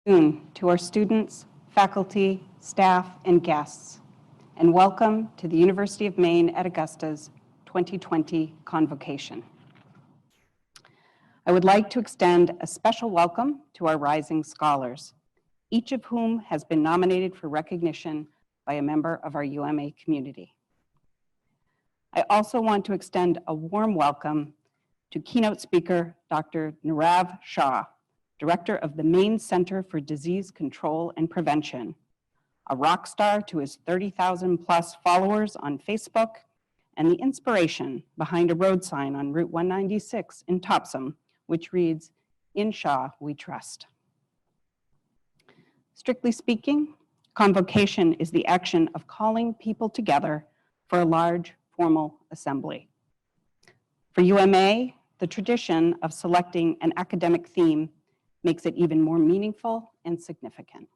To our students, faculty, staff, and guests, and welcome to the University of Maine at Augusta's 2020 Convocation. I would like to extend a special welcome to our rising scholars, each of whom has been nominated for recognition by a member of our UMA community. I also want to extend a warm welcome to keynote speaker, Dr. Nirav Shah, Director of the Maine Center for Disease Control and Prevention, a rock star to his 30,000 plus followers on Facebook, and the inspiration behind a road sign on Route 196 in Topsom, which reads, "In Shah we trust." Strictly speaking, convocation is the action of calling people together for a large formal assembly. For UMA, the tradition of selecting an academic theme makes it even more meaningful and significant.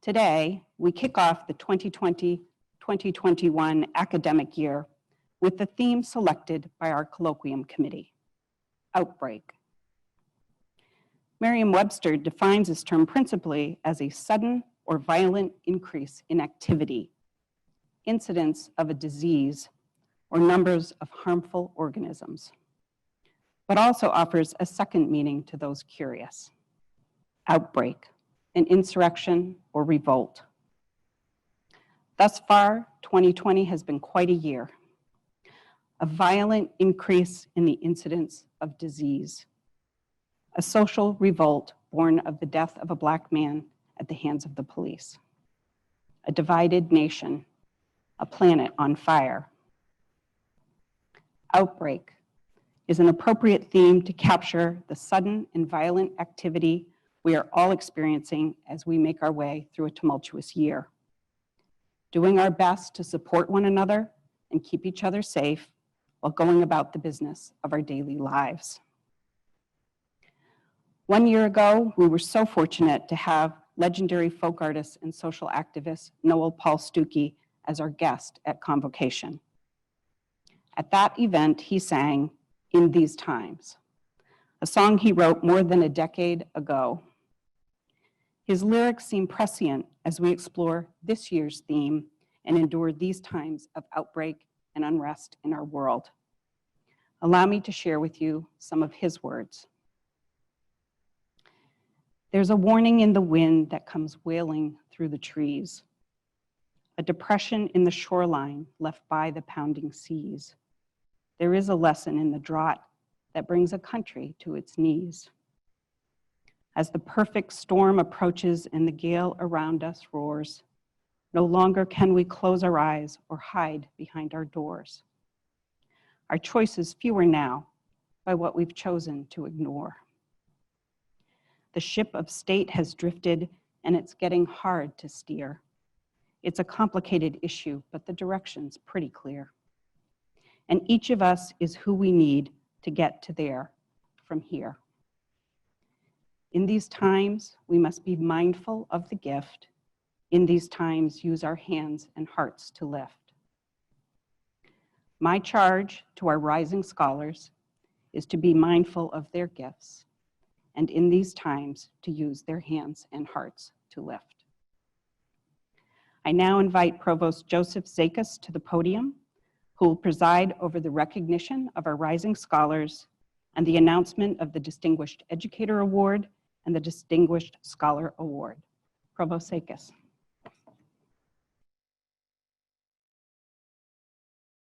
Today, we kick off the 2020-2021 academic year with the theme selected by our colloquium committee, outbreak. Merriam-Webster defines this term principally as a sudden or violent increase in activity, incidence of a disease, or numbers of harmful organisms, but also offers a second meaning to those curious. Outbreak, an insurrection or revolt. Thus far, 2020 has been quite a year. A violent increase in the incidence of disease. A social revolt born of the death of a Black man at the hands of the police. A divided nation, a planet on fire. Outbreak is an appropriate theme to capture the sudden and violent activity we are all experiencing as we make our way through a tumultuous year. Doing our best to support one another and keep each other safe while going about the business of our daily lives. 1 year ago, we were so fortunate to have legendary folk artist and social activist Noel Paul Stookey as our guest at Convocation. At that event, he sang "In These Times," a song he wrote more than a decade ago. His lyrics seem prescient as we explore this year's theme and endure these times of outbreak and unrest in our world. Allow me to share with you some of his words. There's a warning in the wind that comes wailing through the trees, a depression in the shoreline left by the pounding seas. There is a lesson in the drought that brings a country to its knees. As the perfect storm approaches and the gale around us roars, no longer can we close our eyes or hide behind our doors. Our choice is fewer now by what we've chosen to ignore. The ship of state has drifted and it's getting hard to steer. It's a complicated issue, but the direction's pretty clear. And each of us is who we need to get to there from here. In these times, we must be mindful of the gift. In these times, use our hands and hearts to lift. My charge to our rising scholars is to be mindful of their gifts, and in these times, to use their hands and hearts to lift. I now invite Provost Joseph Zakis to the podium, who will preside over the recognition of our rising scholars and the announcement of the Distinguished Educator Award and the Distinguished Scholar Award. Provost Zakis.